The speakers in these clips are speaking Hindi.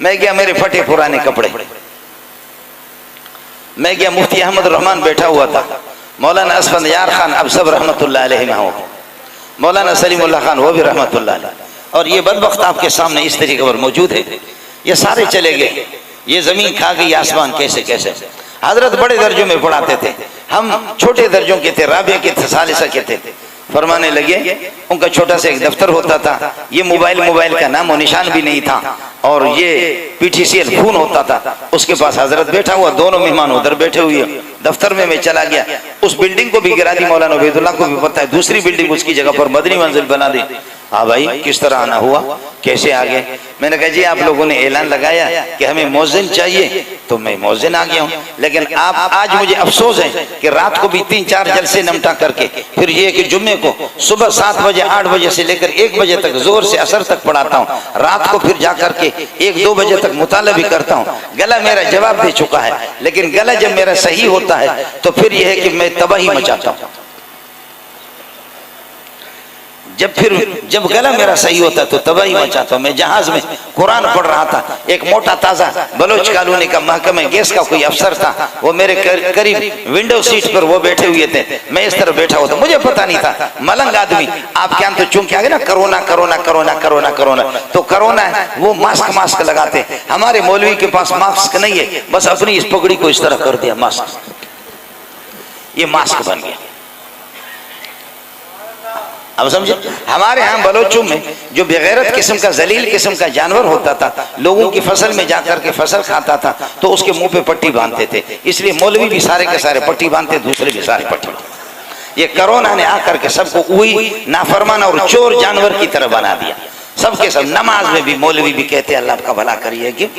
मैं गया, मेरे फटे पुराने कपड़े। मैं गया, मुफ्ती अहमद रहमान बैठा हुआ था, मौलाना असफंदयार खान अब सब रहमतुल्लाह अलैहि हो, मौलाना सलीमुल्लाह खान वो भी रहमतुल्लाह अलैहि, और ये बदबख्त आपके सामने इस तरीके पर मौजूद है। ये सारे चले गए, ये जमीन खा गई आसमान कैसे कैसे। हजरत बड़े दर्जों में पढ़ाते थे, हम छोटे दर्जों के थे, राबिया के थे, सालिसा के थे। फरमाने लगे, उनका छोटा सा एक दफ्तर होता था, ये मोबाइल का नाम और निशान भी नहीं था, और ये PTCL फोन होता था, उसके पास हजरत बैठा हुआ, दोनों मेहमान उधर बैठे हुए दफ्तर में। मैं चला गया, उस बिल्डिंग को भी गिरा दी, मौलाना उबैदुल्लाह को भी पता है, दूसरी बिल्डिंग उसकी जगह पर मदनी मंजिल बना दी। हाँ भाई, किस तरह आना हुआ, कैसे आ गए? मैंने कहा जी आप लोगों ने ऐलान लगाया कि हमें मौजिन चाहिए, तो मैं मौजिन आ गया हूँ। लेकिन आप आज मुझे अफसोस है कि रात को भी 3-4 जलसे नमटा करके, फिर ये कि जुम्मे को सुबह 7 बजे 8 बजे से लेकर 1 बजे तक जोर से असर तक पढ़ाता हूँ, रात को फिर जा करके 1-2 बजे तक मुताला भी करता हूँ। गला मेरा जवाब दे चुका है, लेकिन गला जब मेरा सही होता है तो फिर यह है कि मैं तबाही मचाता हूँ। जब गला मेरा सही होता तो तबाही मचाता हूँ। मैं जहाज में कुरान पढ़ रहा था, एक मोटा ताजा बलोच कॉलोनी का महकमे गैस का कोई अफसर था, वो मेरे करीब विंडो सीट पर वो बैठे हुए थे, मैं इस तरह बैठा हुआ था, मुझे पता नहीं था, मलंग आदमी। आप क्या तो चूंकि आगे ना corona corona corona corona corona, तो कोरोना है, वो मास्क लगाते। हमारे मौलवी के पास मास्क नहीं है, बस अपनी इस पगड़ी को इस तरह कर दिया मास्क, ये मास्क बन गया। अब समझे, हमारे यहाँ बलोचों में जो बेगैरत किस्म का जलील किस्म का जानवर होता था, लोगों की फसल में जाकर के फसल खाता था, तो उसके मुंह पे पट्टी बांधते थे, इसलिए मौलवी भी सारे के सारे पट्टी बांधते, दूसरे भी सारे पट्टी। ये कोरोना ने आकर के सबको वही नाफरमान और चोर जानवर की तरह बना दिया, सबके सब। नमाज में भी मौलवी भी कहते हैं अल्लाह आपका भला करिए, कि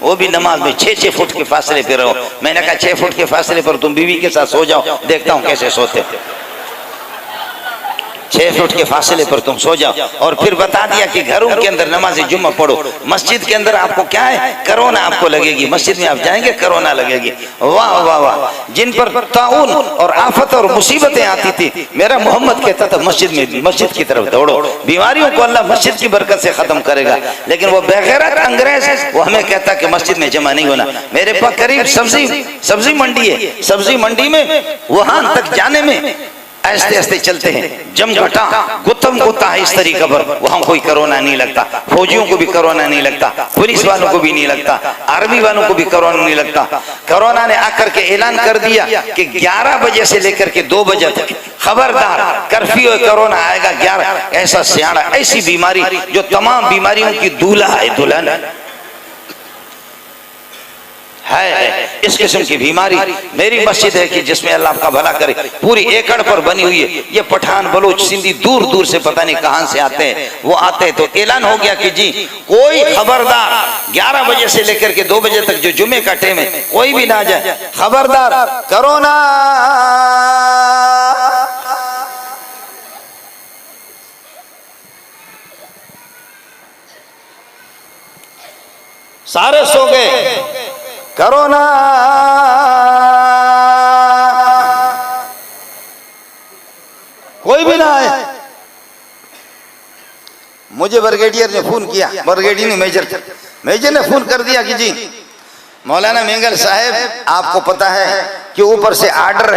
वो भी नमाज में 6-6 फुट के फासले पे रहो। मैंने कहा 6 फुट के फासले पर तुम बीवी के साथ सो जाओ, देखता हूँ कैसे सोते। 6 फुट के फासले पर तुम सो जाओ। और फिर बता दिया कि घरों के अंदर नमाज जुम्मा पढ़ो, मस्जिद के अंदर आपको क्या है, कोरोना आपको लगेगी, मस्जिद में आप जाएंगे कोरोना लगेगी। वाह वाह वाह, जिन पर ताउन और आफत और मुसीबतें आती थी, मेरा मोहम्मद कहता था मस्जिद की तरफ दौड़ो, बीमारियों को अल्लाह मस्जिद की बरकत से खत्म करेगा। लेकिन वो बेगैरत अंग्रेज वो हमें कहता कि मस्जिद में जमा नहीं होना। मेरे पास करीब सब्जी मंडी है, सब्जी मंडी में वहां तक जाने में ऐसे ऐसे चलते हैं, जमघटा गुत्तम गुत्ता है इस तरीके पर, वहां कोई कोरोना नहीं लगता, फौजियों को भी कोरोना नहीं लगता, पुलिस वालों को भी नहीं लगता, आर्मी वालों को भी कोरोना नहीं लगता। कोरोना ने आकर के ऐलान कर दिया कि 11 बजे से लेकर के 2 बजे तक खबरदार कर्फ्यू, कोरोना आएगा 11। ऐसा सियाड़ा, ऐसी बीमारी जो तमाम बीमारियों की दूल्हा है, दुल्हन है, इस किस्म की बीमारी। मेरी मस्जिद है कि जिसमें अल्लाह का भला करे, पूरी एकड़ पर बनी हुई है। ये पठान बलोच सिंधी दूर दूर से पता नहीं कहां से आते हैं, वो आते हैं। तो ऐलान हो गया कि जी कोई खबरदार 11 बजे से लेकर के 2 बजे तक जो जुमे का टाइम है, कोई भी ना जाए, खबरदार कोरोना। सारे सो गए, कोरोना कोई भी ना आए। मुझे ब्रिगेडियर ने फोन किया, ब्रिगेडियर मेजर ने फोन कर दिया कि जी मौलाना मेंगल साहब, आपको पता है कि ऊपर से आर्डर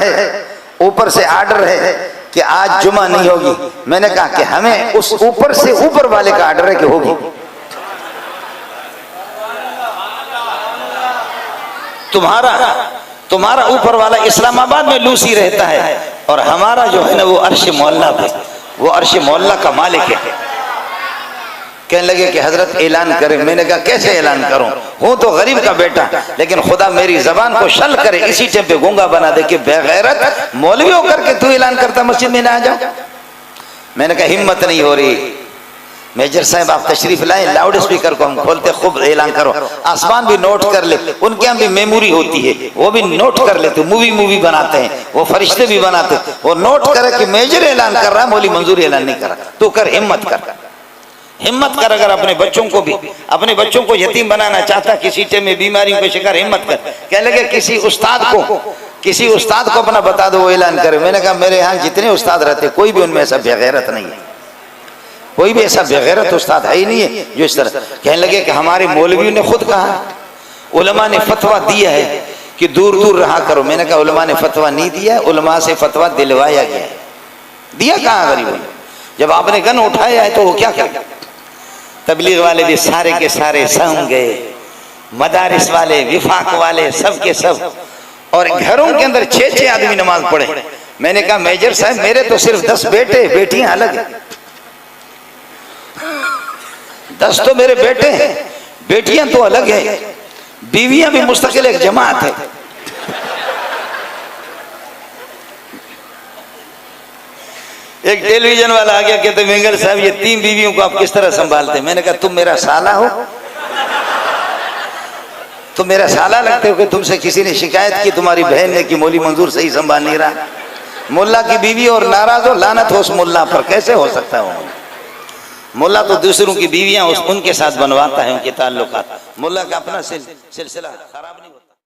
है कि आज जुमा नहीं होगी। मैंने कहा कि हमें उस ऊपर से ऊपर वाले का आर्डर है कि होगी। तुम्हारा ऊपर वाला इस्लामाबाद में लूसी रहता है, और हमारा जो है ना वो अर्श मोहल्ला पे, वो अर्श मोहल्ला का मालिक है। कहने लगे कि हजरत ऐलान करें। मैंने कहा कैसे ऐलान करूं, हूं तो गरीब का बेटा, लेकिन खुदा मेरी जबान को शल करे, इसी टाइम पे गूंगा बना दे कि बेगैरत मौलवी होकर के तू ऐलान करता मस्जिद में ना आ जाओ। मैंने कहा हिम्मत नहीं हो रही। मेजर साहब आप तशरीफ लाए, लाउड स्पीकर को हम खोलते, खूब ऐलान करो, आसमान भी नोट कर ले। उनके यहाँ भी मेमोरी होती है, वो भी नोट कर लेते, मूवी बनाते हैं, वो फरिश्ते भी बनाते, वो नोट करे कि मेजर ऐलान कर रहा है, मौली मंजूर ऐलान नहीं कर रहा। तू कर, हिम्मत कर। अगर अपने बच्चों को यतीम बनाना चाहता, किसी टाइम में बीमारियों के शिकार, हिम्मत कर। कह लगे किसी उस्ताद को अपना बता दो, वो ऐलान करे। मैंने कहा मेरे यहाँ जितने उस्ताद रहते कोई भी उनमें ऐसा बेगैरत नहीं है, कोई भी ऐसा बेगैरत उस्ताद है ही नहीं है जो इस तरह कहने लगे कि हमारे मौलवियों ने खुद कहा, उलमा ने फतवा दिया है कि दूर दूर रहा करो। मैंने कहा उलमा ने फतवा नहीं दिया, उलमा से फतवा दिलवाया गया है। दिया कहाँ गरीबों ने? जब आपने गन उठाया है तो वो क्या करे? तबलीग वाले भी सारे के सारे संग गए, मदारिस वाले, विफाक वाले, सब के सब, और घरों के अंदर 6-6 आदमी नमाज पढ़े। मैंने कहा मेजर साहब मेरे तो सिर्फ 10 बेटे, बेटियां अलग है। 10 तो मेरे बेटे हैं, बेटियां तो अलग है, बीवियां भी मुस्तकिल एक जमात है। एक टेलीविजन वाला आ गया, कहते मेंगल साहब ये 3 बीवियों को आप किस तरह संभालते? मैंने कहा तुम मेरा साला हो, तुम मेरा साला लगते हो कि तुमसे किसी ने शिकायत की तुम्हारी बहन ने कि मौली मंजूर सही संभाल नहीं रहा। मुल्ला की बीवी और नाराज हो, लानत हो उस मुल्ला पर, कैसे हो सकता है? मुल्ला तो दूसरों की बीवियां उनके साथ बनवाता है, उनके ताल्लुकात। मुल्ला का अपना सिलसिला खराब नहीं होता।